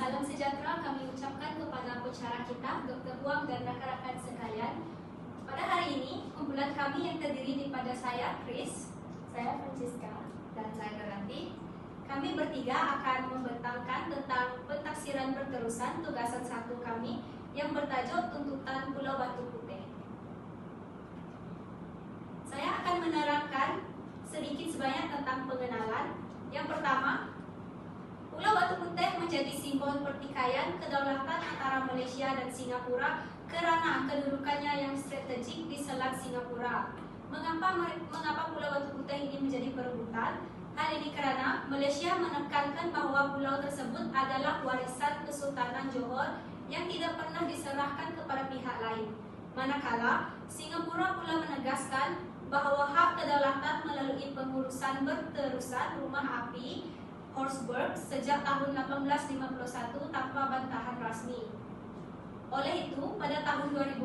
Salam sejahtera kami ucapkan kepada pensyarah kita, Dr. Huang dan rakan-rakan sekalian. Pada hari ini, kumpulan kami yang terdiri daripada saya, Chris, saya Francisca, dan saya Garanti. Kami bertiga akan membentangkan tentang pentaksiran berterusan tugasan 1 kami yang bertajuk Tuntutan Pulau Batu Putih. Saya akan menerangkan sedikit sebanyak tentang pengenalan. Yang pertama, Pulau Batu Putih menjadi simbol pertikaian kedaulatan antara Malaysia dan Singapura kerana kedudukannya yang strategik di Selat Singapura. Mengapa Pulau Batu Putih ini menjadi perebutan? Hal ini kerana Malaysia menekankan bahawa pulau tersebut adalah warisan Kesultanan Johor yang tidak pernah diserahkan kepada pihak lain. Manakala Singapura pula menegaskan bahawa hak kedaulatan melalui pengurusan berterusan rumah api Horsburgh sejak tahun 1851 tanpa bantahan rasmi. Oleh itu, pada tahun 2008,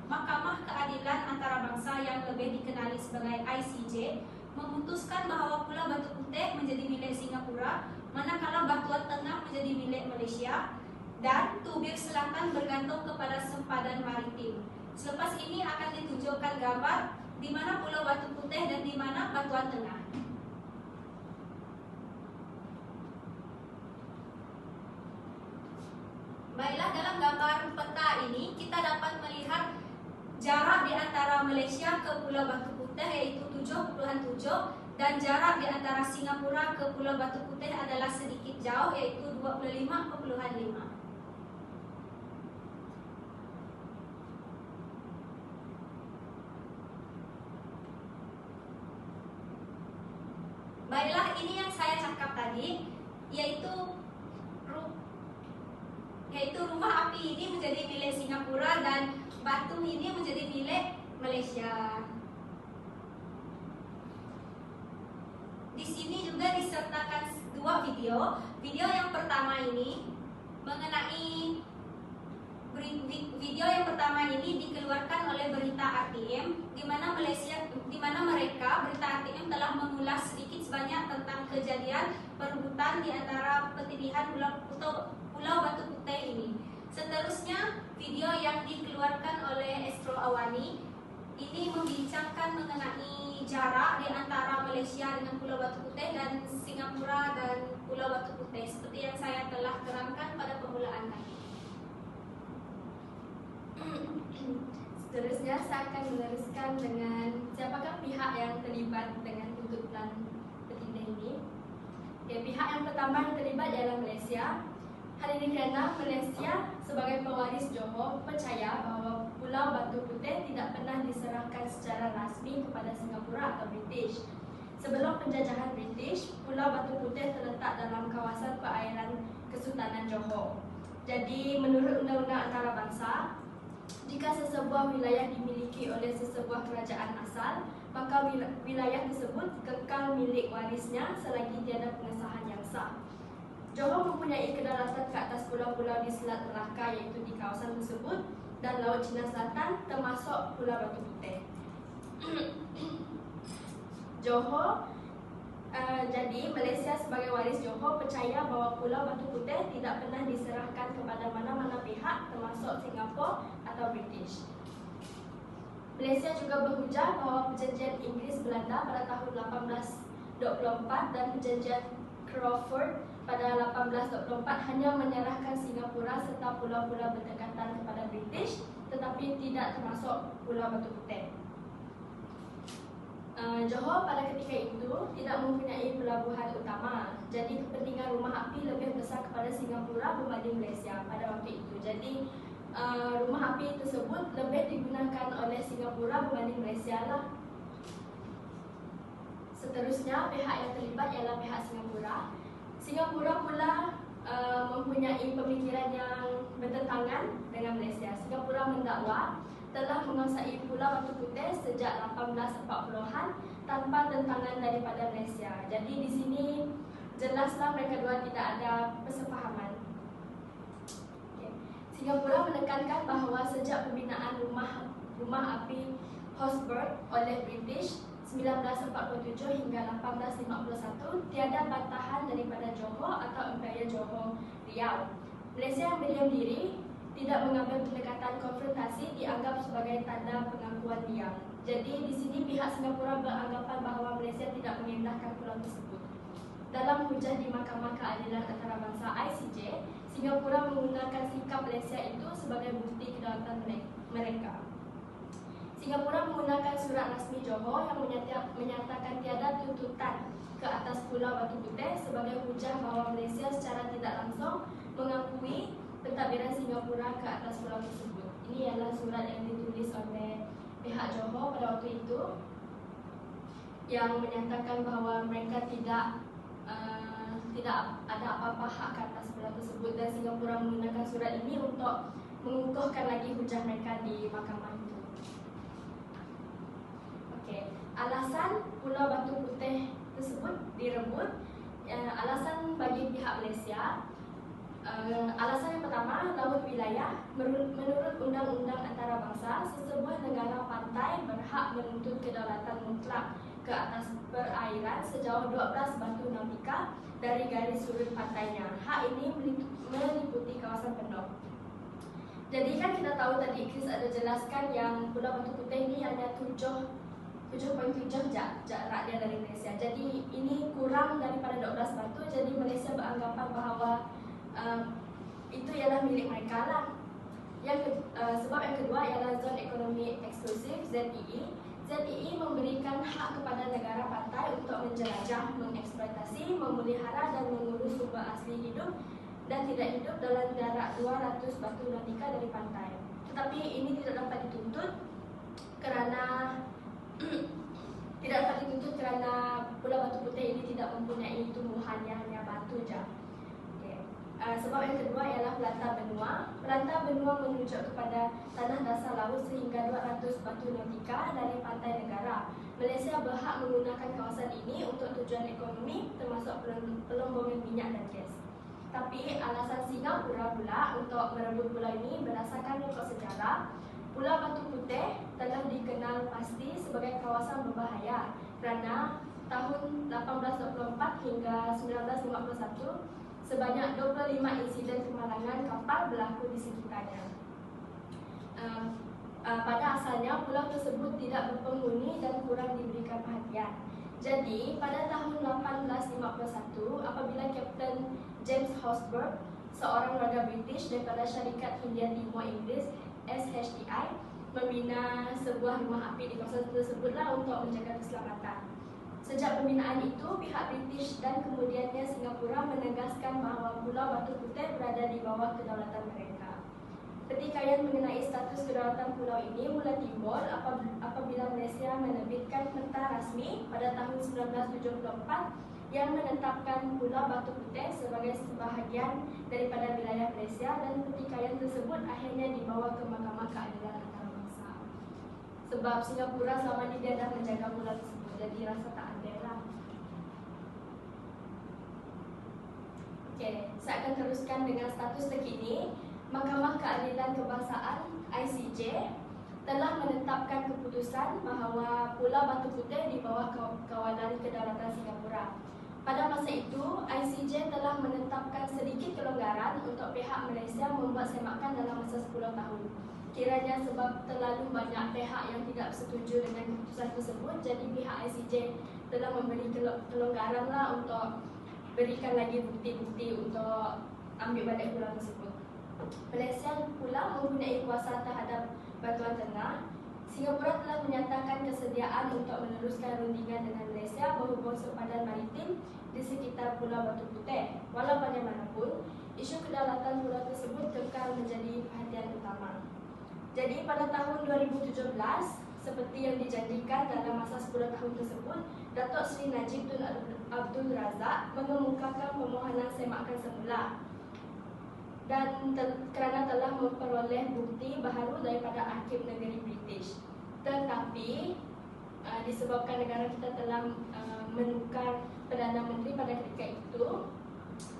Mahkamah Keadilan Antarabangsa yang lebih dikenali sebagai ICJ memutuskan bahawa Pulau Batu Putih menjadi milik Singapura, manakala Batuan Tengah menjadi milik Malaysia dan Tubir Selatan bergantung kepada sempadan maritim. Selepas ini akan ditunjukkan gambar di mana Pulau Batu Putih dan di mana Batuan Tengah. Baiklah, dalam gambar peta ini kita dapat melihat jarak di antara Malaysia ke Pulau Batu Putih iaitu 7.7 dan jarak di antara Singapura ke Pulau Batu Putih adalah sedikit jauh iaitu 25.5. Baiklah, ini yang saya cakap tadi yaitu rumah api ini menjadi milik Singapura dan batu ini menjadi milik Malaysia. Di sini juga disertakan 2 video. Video yang pertama ini mengenai video yang pertama ini dikeluarkan oleh berita RTM di mana mereka berita RTM telah mengulas sedikit sebanyak tentang kejadian perebutan di antara pertidihan Pulau Batu Putih ini. Seterusnya, video yang dikeluarkan oleh Astro Awani ini membincangkan mengenai jarak di antara Malaysia dengan Pulau Batu Putih dan Singapura dan Pulau Batu Putih seperti yang saya telah terangkan pada permulaan tadi. Seterusnya saya akan meneruskan dengan siapakah pihak yang terlibat dengan tuntutan pertindih ini. Pihak yang pertama yang terlibat ialah Malaysia. Hal ini kerana Malaysia sebagai pewaris Johor percaya bahawa Pulau Batu Putih tidak pernah diserahkan secara rasmi kepada Singapura atau British. Sebelum penjajahan British, Pulau Batu Putih terletak dalam kawasan perairan Kesultanan Johor. Jadi menurut Undang-Undang Antarabangsa, jika sesebuah wilayah dimiliki oleh sesebuah kerajaan asal, maka wilayah tersebut kekal milik warisnya selagi tiada pengesahan yang sah. Johor mempunyai kedaulatan ke atas pulau-pulau di Selat Melaka iaitu di kawasan tersebut dan Laut Cina Selatan termasuk Pulau Batu Putih. Jadi Malaysia sebagai waris Johor percaya bahawa Pulau Batu Putih tidak pernah diserahkan kepada mana-mana pihak termasuk Singapura atau British. Malaysia juga berhujah bahawa perjanjian Inggeris-Belanda pada tahun 1824 dan perjanjian Crawford pada 1824 hanya menyerahkan Singapura serta pulau-pulau berdekatan kepada British tetapi tidak termasuk Pulau Batu Putih. Johor pada ketika itu tidak mempunyai pelabuhan utama, jadi kepentingan rumah api lebih besar kepada Singapura berbanding Malaysia pada waktu itu. Jadi rumah api tersebut lebih digunakan oleh Singapura berbanding Malaysia lah. Seterusnya, pihak yang terlibat ialah pihak Singapura. Singapura pula mempunyai pemikiran yang bertentangan dengan Malaysia. Singapura mendakwa telah menguasai Pulau Batu Putih sejak 1840-an tanpa tentangan daripada Malaysia. Jadi di sini jelaslah mereka dua tidak ada persefahaman. Singapura menekankan bahawa sejak pembinaan rumah api Horsburgh oleh British 1947 hingga 1851 tiada bantahan daripada Johor atau Imperial Johor Riau. Malaysia yang berdiam diri tidak mengambil pendekatan konfrontasi dianggap sebagai tanda pengakuan diam. Jadi di sini pihak Singapura beranggapan bahawa Malaysia tidak mengendahkan pulau tersebut. Dalam hujah di Mahkamah Keadilan Antarabangsa (ICJ), Singapura menggunakan sikap Malaysia itu sebagai bukti kedaulatan mereka. Singapura menggunakan surat rasmi Johor yang menyatakan tiada tuntutan ke atas Pulau Batu Putih sebagai hujah bahawa Malaysia secara tidak langsung mengakui pentadbiran Singapura ke atas pulau tersebut. Ini adalah surat yang ditulis oleh pihak Johor pada waktu itu yang menyatakan bahawa mereka tidak ada apa-apa hak ke atas pulau tersebut, dan Singapura menggunakan surat ini untuk mengukuhkan lagi hujah mereka di mahkamah itu. Okey, alasan Pulau Batu Putih tersebut direbut, alasan bagi pihak Malaysia. Alasan yang pertama, laut wilayah. Menurut Undang-Undang Antarabangsa, sesebuah negara pantai berhak menuntut kedaulatan mutlak ke atas perairan sejauh 12 batu nautika dari garis sudut pantainya. Hak ini meliputi kawasan penuh. Jadi kan kita tahu tadi Chris ada jelaskan yang Pulau Batu Putih ini hanya 7.7 jarak dia dari Malaysia. Jadi ini kurang daripada 12 batu. Jadi Malaysia beranggapan bahawa itu ialah milik mereka lah. Sebab yang kedua ialah Zon Ekonomi Eksklusif (ZEE). ZEE memberikan hak kepada negara pantai untuk menjelajah, mengeksploitasi, memelihara dan mengurus sumber asli hidup dan tidak hidup dalam jarak 200 batu nautika dari pantai. Tetapi ini tidak dapat dituntut kerana Pulau Batu Putih ini tidak mempunyai tumbuhan yang hanya batu saja. Sebab yang kedua ialah Pelantah Benua. Pelantah Benua menunjuk kepada tanah dasar laut sehingga 200 batu nautika dari pantai negara. Malaysia berhak menggunakan kawasan ini untuk tujuan ekonomi termasuk pelombongan minyak dan gas. Tapi alasan Singapura pula untuk merebut pulau ini berdasarkan rekod sejarah. Pulau Batu Putih telah dikenal pasti sebagai kawasan berbahaya kerana tahun 1824 hingga 1951 sebanyak 25 insiden kemalangan kapal berlaku di sekitarnya. Pada asalnya pulau tersebut tidak berpenghuni dan kurang diberikan perhatian. Jadi pada tahun 1851 apabila Kapten James Horsburgh, seorang warga British daripada Syarikat Hindia Timur Inggeris (SHTI), membina sebuah rumah api di kawasan tersebutlah untuk menjaga keselamatan. Sejak pembinaan itu, pihak British dan kemudiannya Singapura menegaskan bahawa Pulau Batu Putih berada di bawah kedaulatan mereka. Pertikaian mengenai status kedaulatan pulau ini mula timbul apabila Malaysia menerbitkan peta rasmi pada tahun 1974 yang menetapkan Pulau Batu Putih sebagai sebahagian daripada wilayah Malaysia, dan pertikaian tersebut akhirnya dibawa ke Mahkamah Keadilan Antarabangsa. Sebab Singapura selama ini dia dah menjaga pulau tersebut, jadi rasa tak adil lah. Okey, saya akan teruskan dengan status terkini. Mahkamah Keadilan Kebangsaan (ICJ) telah menetapkan keputusan bahawa Pulau Batu Putih di bawah kawalan kedaulatan Singapura. Pada masa itu, ICJ telah menetapkan sedikit kelonggaran untuk pihak Malaysia membuat semakan dalam masa 10 tahun. Kiranya sebab terlalu banyak pihak yang tidak setuju dengan keputusan tersebut, jadi pihak ICJ telah memberi kelonggaran lah untuk berikan lagi bukti-bukti untuk ambil balik pulau tersebut. Malaysia pula mempunyai kuasa terhadap Batuan Tengah. Singapura telah menyatakan kesediaan untuk meneruskan rundingan dengan Malaysia berhubung sempadan maritim di sekitar Pulau Batu Putih. Walau bagaimanapun, isu kedaulatan pulau tersebut kekal menjadi perhatian utama. Jadi pada tahun 2017, seperti yang dijanjikan dalam masa 10 tahun tersebut, Datuk Seri Najib Tun Abdul Razak mengemukakan permohonan semakan semula dan kerana telah memperoleh bukti baharu daripada Arkib Negeri British. Tetapi disebabkan negara kita telah menukar Perdana Menteri pada ketika itu,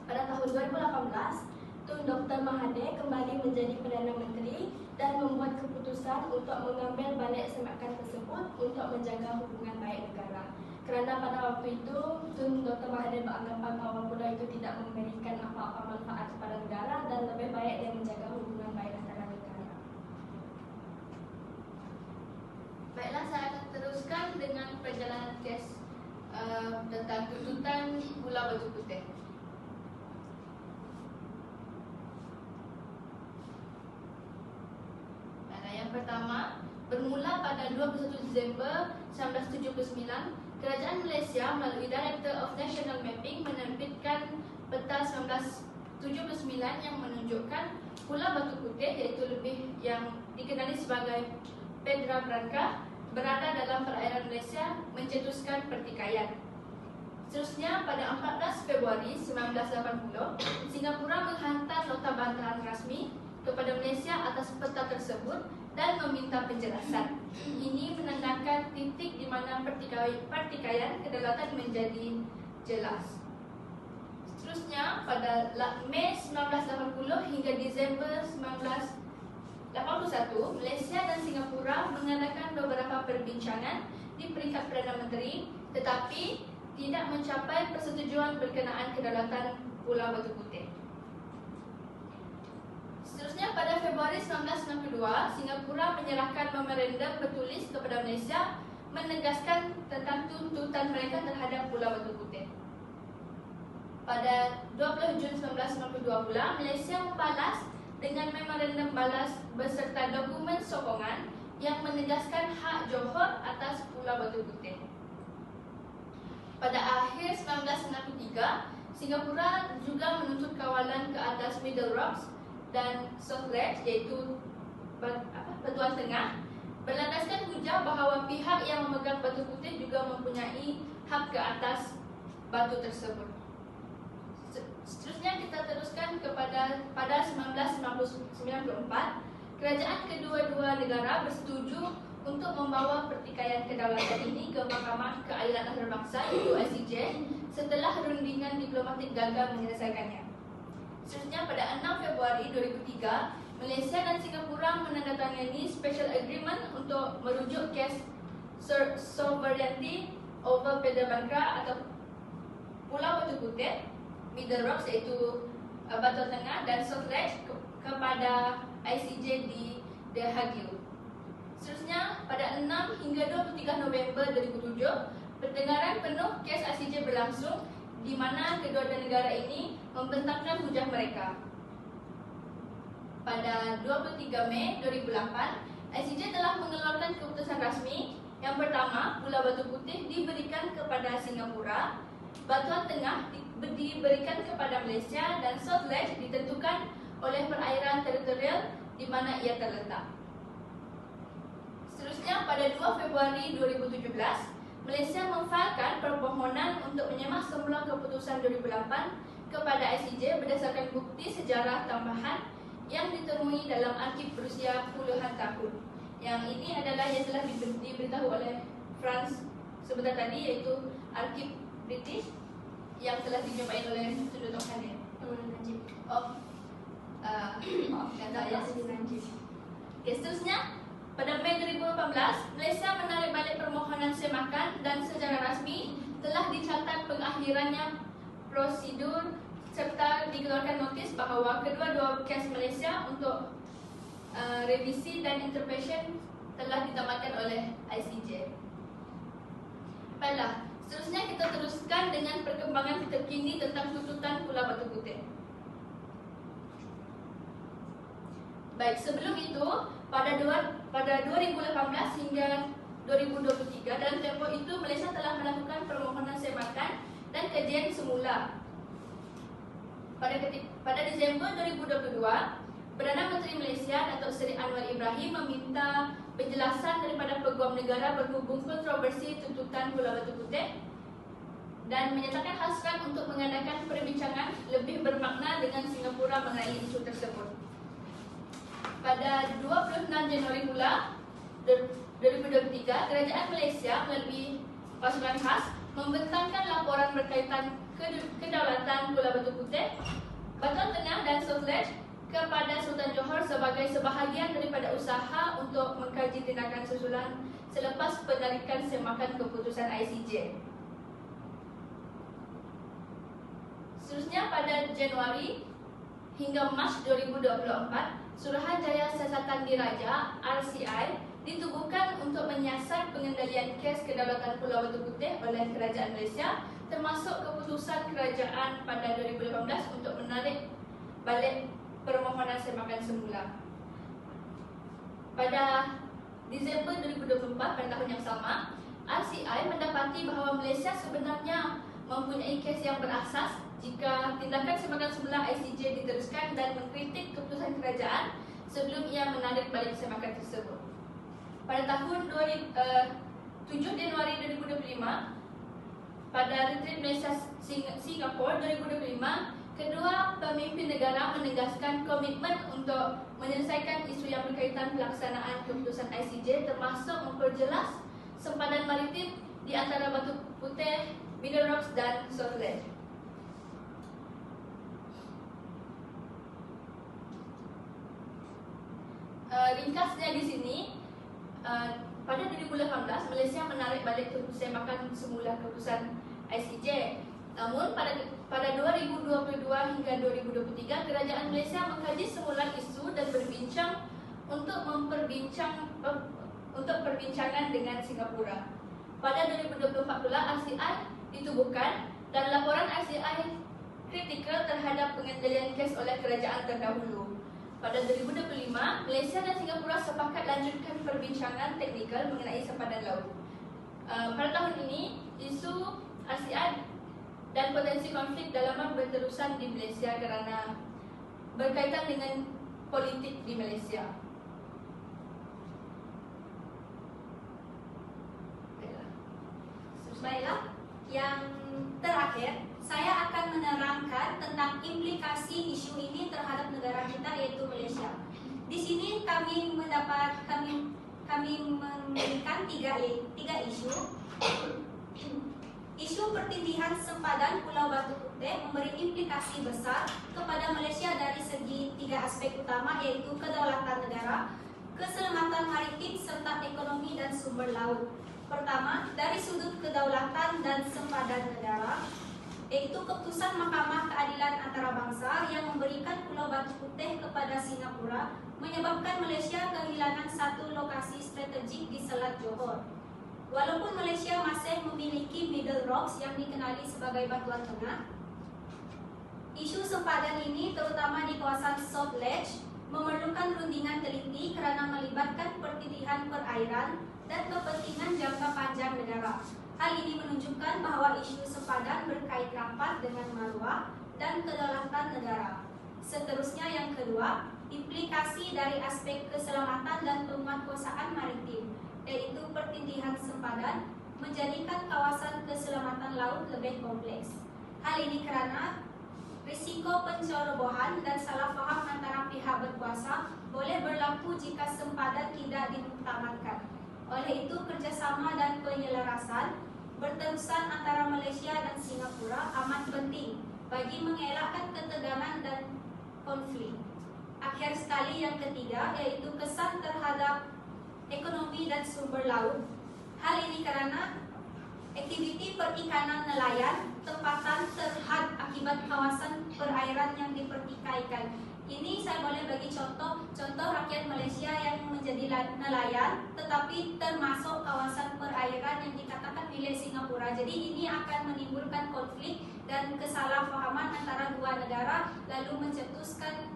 pada tahun 2018 Tun Dr. Mahathir kembali menjadi Perdana Menteri dan membuat keputusan untuk mengambil balik semakan tersebut untuk menjaga hubungan baik negara. Kerana pada waktu itu Tun Dr. Mahathir beranggapan bahawa pulau itu tidak memberikan apa-apa manfaat kepada negara dan lebih baik dan menjaga hubungan baik antara negara. Baiklah, saya akan teruskan dengan perjalanan kes tentang tuntutan Pulau Batu Putih. Yang pertama, bermula pada 21 Disember 1979, Kerajaan Malaysia melalui Director of National Mapping menerbitkan peta 1979 yang menunjukkan Pulau Batu Putih, iaitu lebih yang dikenali sebagai Pedra Branca, berada dalam perairan Malaysia mencetuskan pertikaian. Seterusnya, pada 14 Februari 1980, Singapura menghantar nota bantahan rasmi kepada Malaysia atas peta tersebut dan meminta penjelasan. Ini menandakan titik di mana pertikaian kedaulatan menjadi jelas. Seterusnya, pada Mei 1980 hingga Disember 1981, Malaysia dan Singapura mengadakan beberapa perbincangan di peringkat Perdana Menteri, tetapi tidak mencapai persetujuan berkenaan kedaulatan Pulau Batu Putih. Seterusnya, pada Februari 1992, Singapura menyerahkan memorandum bertulis kepada Malaysia menegaskan tentang tuntutan mereka terhadap Pulau Batu Putih. Pada 20 Jun 1992 pula, Malaysia membalas dengan memorandum balas beserta dokumen sokongan yang menegaskan hak Johor atas Pulau Batu Putih. Pada akhir 1993, Singapura juga menuntut kawalan ke atas Middle Rocks dan South Ledge, iaitu Batuan Tengah, berlandaskan hujah bahawa pihak yang memegang Batu Putih juga mempunyai hak ke atas batu tersebut. Seterusnya, kita teruskan pada 1994, kerajaan kedua-dua negara bersetuju untuk membawa pertikaian kedaulatan ini ke Mahkamah Keadilan Antarabangsa, iaitu ICJ, setelah rundingan diplomatik gagal menyelesaikannya. Seterusnya, pada 6 Februari 2003, Malaysia dan Singapura menandatangani Special Agreement untuk merujuk kes sovereignty over Pedra Branca atau Pulau Batu Putih, Middle Rocks iaitu Batuan Tengah, dan South Ledge kepada ICJ di The Hague. Seterusnya, pada 6 hingga 23 November 2007, perdengaran penuh kes ICJ berlangsung, di mana kedua-dua negara ini membentangkan hujah mereka. Pada 23 Mei 2008, ICJ telah mengeluarkan keputusan rasmi. Yang pertama, Pulau Batu Putih diberikan kepada Singapura, Batuan Tengah diberikan kepada Malaysia, dan South Ledge ditentukan oleh perairan teritorial di mana ia terletak. Seterusnya, pada 2 Februari 2017, Malaysia memfailkan permohonan untuk menyemak semula keputusan 2008 kepada ICJ berdasarkan bukti sejarah tambahan yang ditemui dalam arsip berusia puluhan tahun. Yang ini adalah yang telah diberitahu oleh France sebentar tadi, iaitu arsip British yang telah dijumpai oleh Tun Dr. Khalil. Najib. Kata saya. Najib. Okay, seterusnya, pada Mei 2018, Malaysia menarik balik permohonan semakan dan secara rasmi telah dicatat pengakhirannya prosedur serta dikeluarkan notis bahawa kedua-dua kes Malaysia untuk revisi dan intervention telah ditamatkan oleh ICJ. Baiklah, seterusnya kita teruskan dengan perkembangan terkini tentang tuntutan Pulau Batu Putih. Baik, sebelum itu, pada 2018 hingga 2023, dalam tempoh itu Malaysia telah melakukan permohonan semakan dan kajian semula. Pada Disember 2022, Perdana Menteri Malaysia Datuk Seri Anwar Ibrahim meminta penjelasan daripada Peguam Negara berhubung kontroversi tuntutan Pulau Batu Putih dan menyatakan hasrat untuk mengadakan perbincangan lebih bermakna dengan Singapura mengenai isu tersebut. Pada 26 Januari pula 2023, Kerajaan Malaysia melalui pasukan khas membentangkan laporan berkaitan kedaulatan Pulau Batu Putih, Batuan Tengah dan South Ledge kepada Sultan Johor sebagai sebahagian daripada usaha untuk mengkaji tindakan susulan selepas penarikan semakan keputusan ICJ. Seterusnya, pada Januari hingga Mac 2024, Suruhanjaya Siasatan Diraja (RCI) ditubuhkan untuk menyiasat pengendalian kes kedaulatan Pulau Batu Putih oleh Kerajaan Malaysia, termasuk keputusan kerajaan pada 2018 untuk menarik balik permohonan semakan semula. Pada Disember 2024 pada tahun yang sama, RCI mendapati bahawa Malaysia sebenarnya mempunyai kes yang berasas jika tindakan semakan semula ICJ diteruskan dan mengkritik keputusan kerajaan sebelum ia menarik balik semakan tersebut. Pada tahun 7 Januari 2025, pada Retreat Malaysia Singapura 2025, kedua pemimpin negara menegaskan komitmen untuk menyelesaikan isu yang berkaitan pelaksanaan keputusan ICJ, termasuk memperjelas sempadan maritim di antara Batu Putih, Middle Rocks dan South Ledge. Ringkasnya di sini, pada 2018 Malaysia menarik balik semakan semula keputusan ICJ. Namun pada 2022 hingga 2023, Kerajaan Malaysia mengkaji semula isu dan berbincang untuk perbincangan dengan Singapura. Pada 2024 pula RCI ditubuhkan dan laporan RCI kritikal terhadap pengendalian kes oleh kerajaan terdahulu. Pada 2025, Malaysia dan Singapura sepakat lanjutkan perbincangan teknikal mengenai sempadan laut. Pada tahun ini, isu RCI dan potensi konflik dalaman berterusan di Malaysia kerana berkaitan dengan politik di Malaysia. Baiklah, yang terakhir saya akan menerangkan tentang implikasi isu ini terhadap negara kita, yaitu Malaysia. Di sini kami memberikan tiga isu. Isu pertindihan sempadan Pulau Batu Putih memberi implikasi besar kepada Malaysia dari segi tiga aspek utama, yaitu kedaulatan negara, keselamatan maritim serta ekonomi dan sumber laut. Pertama, dari sudut kedaulatan dan sempadan negara, yaitu keputusan Mahkamah Keadilan Antarabangsa yang memberikan Pulau Batu Putih kepada Singapura menyebabkan Malaysia kehilangan satu lokasi strategik di Selat Johor. Walaupun Malaysia masih memiliki Middle Rocks yang dikenali sebagai Batuan Tengah, isu sempadan ini terutama di kawasan South Ledge memerlukan rundingan teliti kerana melibatkan pertindihan perairan dan kepentingan jangka panjang negara. Hal ini menunjukkan bahawa isu sempadan berkait rapat dengan maruah dan kedaulatan negara. Seterusnya yang kedua, implikasi dari aspek keselamatan dan penguatkuasaan maritim, yaitu pertindihan sempadan menjadikan kawasan keselamatan laut lebih kompleks. Hal ini kerana risiko pencerobohan dan salah faham antara pihak berkuasa boleh berlaku jika sempadan tidak dimuktamadkan. Oleh itu, kerjasama dan penyelarasan berterusan antara Malaysia dan Singapura amat penting bagi mengelakkan ketegangan dan konflik. Akhir sekali yang ketiga, yaitu kesan terhadap ekonomi dan sumber laut. Hal ini kerana aktiviti perikanan nelayan tempatan terhad akibat kawasan perairan yang dipertikaikan. Ini saya boleh bagi contoh rakyat Malaysia yang menjadi nelayan tetapi termasuk kawasan perairan yang dikatakan milik Singapura. Jadi ini akan menimbulkan konflik dan kesalahfahaman antara dua negara, lalu mencetuskan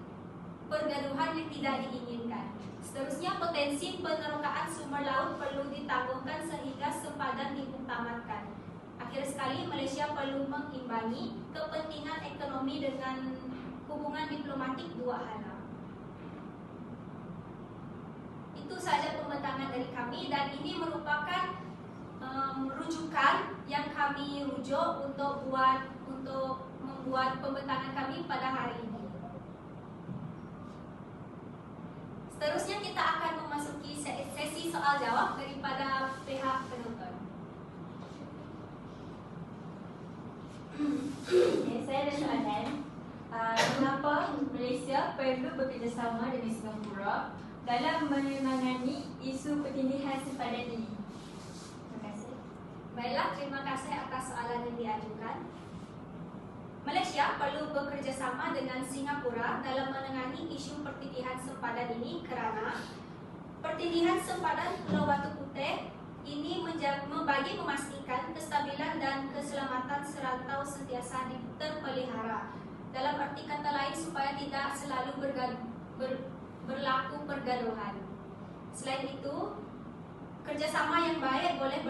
pergaduhan yang tidak diinginkan. Seterusnya, potensi penerokaan sumber laut perlu ditangguhkan sehingga sempadan dimuktamadkan. Akhir sekali, Malaysia perlu mengimbangi kepentingan ekonomi dengan hubungan diplomatik dua hala. Itu saja pembentangan dari kami, dan ini merupakan rujukan yang kami rujuk untuk membuat pembentangan kami pada hari ini. Seterusnya kita akan memasuki sesi soal jawab daripada pihak penonton. Saya ada soalan. Mengapa Malaysia perlu bekerjasama dengan Singapura dalam menangani isu pertindihan sempadan ini? Terima kasih. Baiklah, terima kasih atas soalan yang diajukan. Malaysia perlu bekerjasama dengan Singapura dalam menangani isu pertindihan sempadan ini kerana pertindihan sempadan Pulau Batu Putih ini membagi memastikan kestabilan dan keselamatan serantau sentiasa terpelihara. Dalam arti kata lain, supaya tidak selalu berlaku pergaduhan. Selain itu, kerjasama yang baik boleh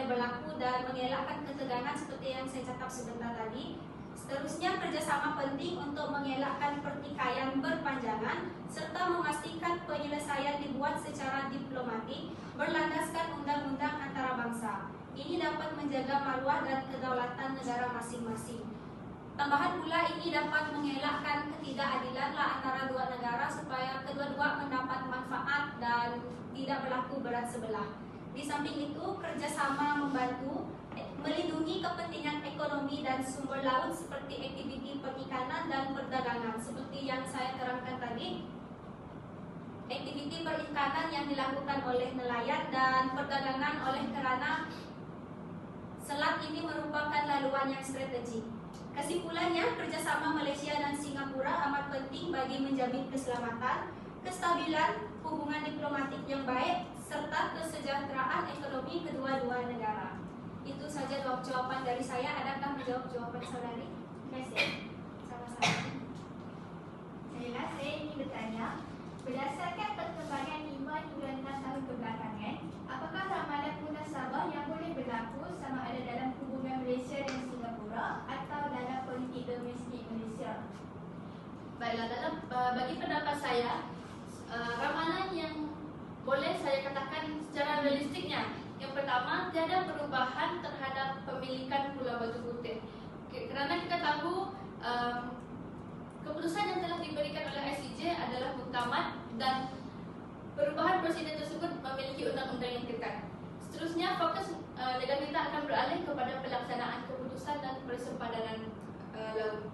berlaku dan mengelakkan ketegangan seperti yang saya cakap sebentar tadi. Seterusnya, kerjasama penting untuk mengelakkan pertikaian berpanjangan serta memastikan penyelesaian dibuat secara diplomatik berlandaskan undang-undang antarabangsa. Ini dapat menjaga maruah dan kedaulatan negara masing-masing. Tambahan pula, ini dapat mengelakkan ketidakadilan antara dua negara supaya kedua-dua mendapat manfaat dan tidak berlaku berat sebelah. Di samping itu, kerjasama membantu melindungi kepentingan ekonomi dan sumber laut seperti aktiviti perikanan dan perdagangan. Seperti yang saya terangkan tadi, aktiviti perikanan yang dilakukan oleh nelayan dan perdagangan oleh kerana selat ini merupakan laluan yang strategik. Kesimpulannya, kerjasama Malaysia dan Singapura amat penting bagi menjamin keselamatan, kestabilan, hubungan diplomatik yang baik, serta kesejahteraan ekonomi kedua-dua negara. Itu saja jawaban dari saya. Adakah menjawab jawaban saudari? Terima kasih. Sama-sama. Saya ingin bertanya, berdasarkan perkembangan 5 hingga 6 tahun kebelakangan, apakah ramalan munasabah yang boleh berlaku sama ada dalam hubungan Malaysia dan Singapura atau dalam politik domestik Malaysia? Baiklah, bagi pendapat saya, ramalan yang boleh saya katakan secara realistiknya, yang pertama, tiada perubahan terhadap pemilikan Pulau Batu Putih. Kerana kita tahu keputusan yang telah diberikan oleh ICJ adalah muktamad dan perubahan presiden tersebut memiliki undang-undang yang ketat. Seterusnya, fokus negara kita akan beralih kepada pelaksanaan keputusan dan persempadanan laut.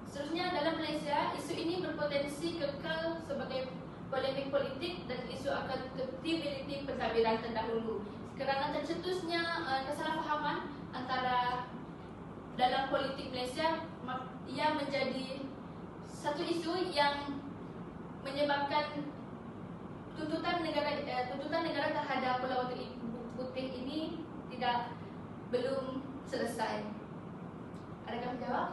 Seterusnya, dalam Malaysia, isu ini berpotensi kekal sebagai polemik politik dan isu accountability pentadbiran terdahulu. Kerana tercetusnya kesalahpahaman antara dalam politik Malaysia, ia menjadi satu isu yang menyebabkan tuntutan negara terhadap Pulau Batu Putih ini belum selesai. Adakah menjawab?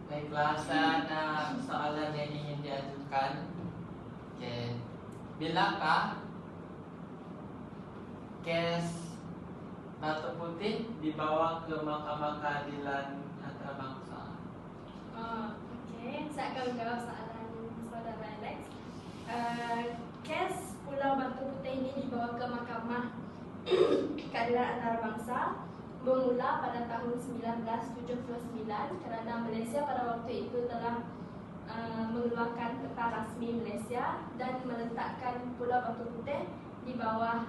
Baiklah, saya ada soalan yang ingin diajukan. Bilakah kes Batu Putih dibawa ke Mahkamah Keadilan Antarabangsa? Okey, saya akan menjawab soalan saudara Alex. Kes Pulau Batu Putih ini dibawa ke Mahkamah Keadilan Antarabangsa bermula pada tahun 1979 kerana Malaysia pada waktu itu telah mengeluarkan peta rasmi Malaysia dan meletakkan Pulau Batu Putih di bawah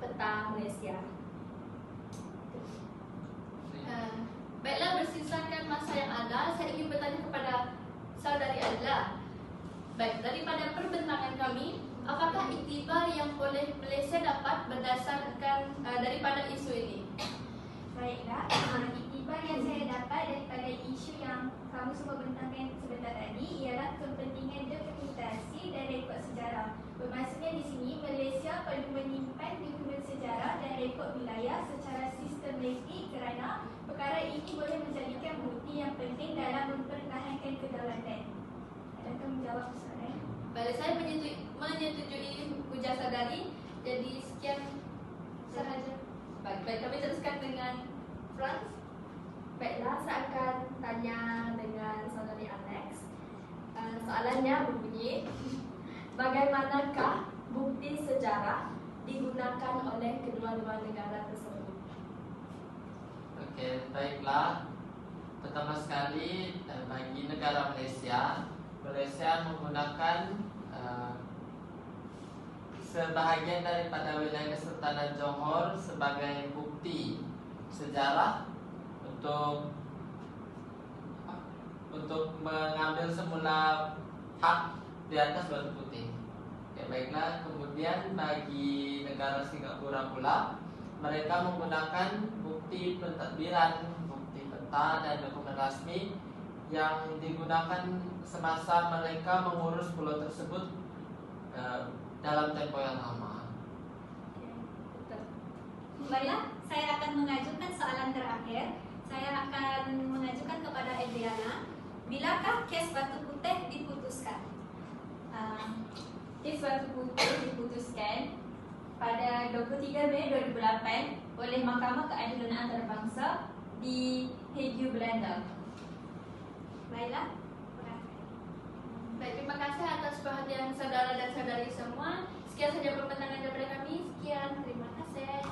peta Malaysia. Baiklah, bersisahkan masa yang ada, saya ingin bertanya kepada saudari Adla. Baik, daripada perbincangan kami, apakah iktibar yang boleh Malaysia dapat berdasarkan daripada isu ini? Baiklah, iktibar yang saya dapat daripada isu yang kamu semua bentangkan sebentar tadi ialah kepentingan dokumentasi dan rekod sejarah. Bermaksudnya di sini Malaysia perlu menyimpan dokumen sejarah dan rekod wilayah secara sistematik kerana perkara ini boleh menjadikan bukti yang penting dalam mempertahankan kedaulatan. Adakah menjawab soalan? Baik, saya menyetujui ujar saudari. Jadi sekian sahaja. Baik, kami teruskan dengan Franz. Baiklah, saya akan tanya dengan saudari Alex. Soalannya berbunyi, bagaimanakah bukti sejarah digunakan oleh kedua-dua negara tersebut? Okey, baiklah. Pertama sekali, bagi negara Malaysia menggunakan sebahagian daripada wilayah Kesultanan Johor sebagai bukti sejarah untuk mengambil semula hak di atas Batu Putih. Baiklah, kemudian kemudian bagi negara Singapura pula, mereka menggunakan bukti pentadbiran, bukti peta dan dokumen rasmi yang digunakan semasa mereka mengurus pulau tersebut dalam tempo yang lama. Baiklah, saya akan mengajukan soalan terakhir. Saya akan mengajukan kepada Adriana. Bilakah kes Batu Putih diputuskan? Kes Batu Putih diputuskan pada 23 Mei 2008 oleh Mahkamah Keadilan Antarabangsa di Hague, Belanda. Baiklah. Baik, terima kasih atas perhatian saudara dan saudari semua. Sekian saja pembentangan daripada kami. Sekian, terima kasih.